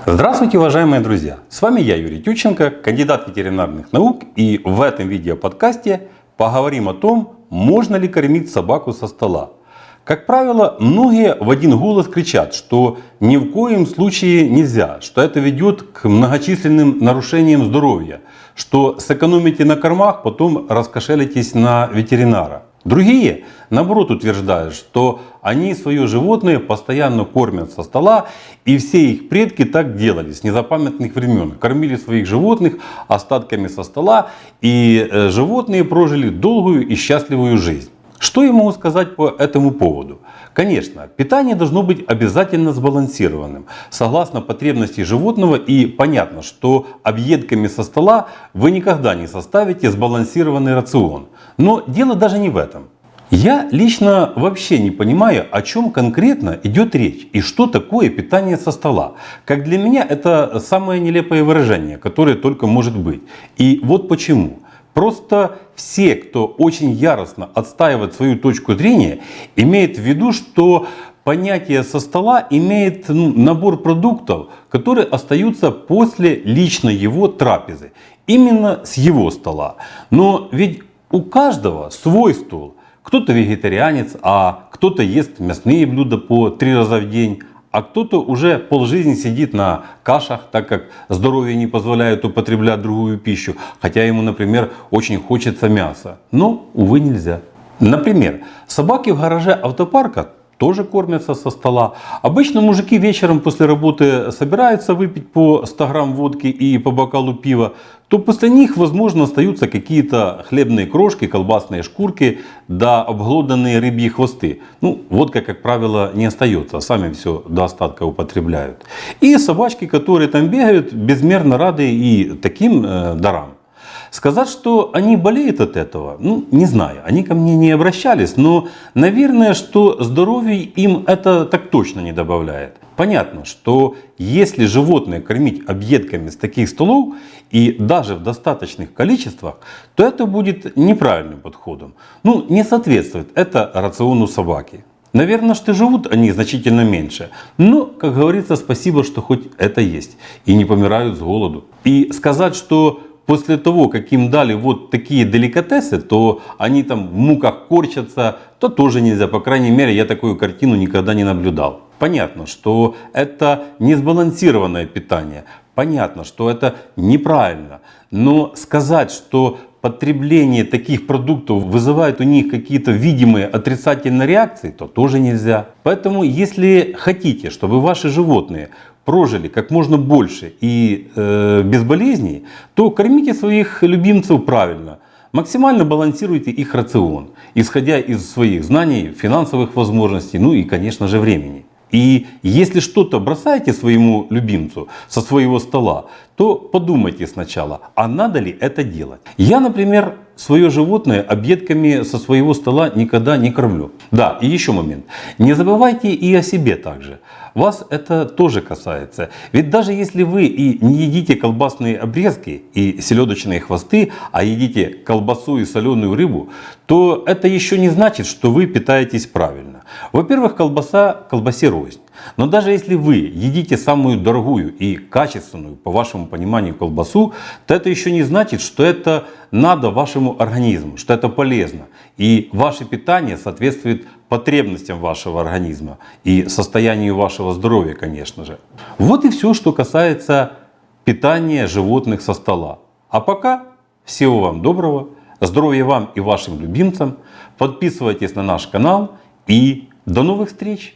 Здравствуйте, уважаемые друзья! С вами я, Юрий Тютченко, кандидат ветеринарных наук, и в этом видеоподкасте поговорим о том, можно ли кормить собаку со стола. Как правило, многие в один голос кричат, что ни в коем случае нельзя, что это ведет к многочисленным нарушениям здоровья, что сэкономите на кормах, потом раскошелитесь на ветеринара. Другие, наоборот, утверждают, что они свое животное постоянно кормят со стола, и все их предки так делали с незапамятных времен. Кормили своих животных остатками со стола, и животные прожили долгую и счастливую жизнь. Что я могу сказать по этому поводу? Конечно, питание должно быть обязательно сбалансированным, согласно потребностей животного, и понятно, что объедками со стола вы никогда не составите сбалансированный рацион. Но дело даже не в этом. Я лично вообще не понимаю, о чем конкретно идет речь и что такое питание со стола. Как для меня это самое нелепое выражение, которое только может быть. И вот почему. Просто все, кто очень яростно отстаивает свою точку зрения, имеют в виду, что понятие со стола имеет набор продуктов, которые остаются после лично его трапезы. Именно с его стола. Но ведь у каждого свой стол. Кто-то вегетарианец, а кто-то ест мясные блюда по 3 раза в день. А кто-то уже полжизни сидит на кашах, так как здоровье не позволяет употреблять другую пищу. Хотя ему, например, очень хочется мяса. Но, увы, нельзя. Например, собаки в гараже автопарка тоже кормятся со стола. Обычно мужики вечером после работы собираются выпить по 100 грамм водки и по бокалу пива. То после них, возможно, остаются какие-то хлебные крошки, колбасные шкурки, да обглоданные рыбьи хвосты. Водка, как правило, не остается, сами все до остатка употребляют. И собачки, которые там бегают, безмерно рады и таким дарам. Сказать, что они болеют от этого, не знаю, они ко мне не обращались, но, наверное, что здоровье им это так точно не добавляет. Понятно, что если животное кормить объедками с таких столов и даже в достаточных количествах, то это будет неправильным подходом. Не соответствует это рациону собаки. Наверное, что живут они значительно меньше. Но, как говорится, спасибо, что хоть это есть. И не помирают с голоду. И сказать, что после того, как им дали вот такие деликатесы, то они там в муках корчатся, то тоже нельзя. По крайней мере, я такую картину никогда не наблюдал. Понятно, что это несбалансированное питание. Понятно, что это неправильно. Но сказать, что потребление таких продуктов вызывает у них какие-то видимые отрицательные реакции, то тоже нельзя. Поэтому, если хотите, чтобы ваши животные прожили как можно больше и без болезней, то кормите своих любимцев правильно. Максимально балансируйте их рацион, исходя из своих знаний, финансовых возможностей, и, конечно же, времени. И если что-то бросаете своему любимцу со своего стола, то подумайте сначала, а надо ли это делать. Я, например, свое животное объедками со своего стола никогда не кормлю. Да, и еще момент. Не забывайте и о себе также. Вас это тоже касается. Ведь даже если вы и не едите колбасные обрезки и селедочные хвосты, а едите колбасу и соленую рыбу, то это еще не значит, что вы питаетесь правильно. Во-первых, колбаса колбасе рознь. Но даже если вы едите самую дорогую и качественную, по вашему пониманию, колбасу, то это еще не значит, что это надо вашему организму, что это полезно. И ваше питание соответствует потребностям вашего организма и состоянию вашего здоровья, конечно же. Вот и все, что касается питания животных со стола. А пока всего вам доброго, здоровья вам и вашим любимцам. Подписывайтесь на наш канал и до новых встреч!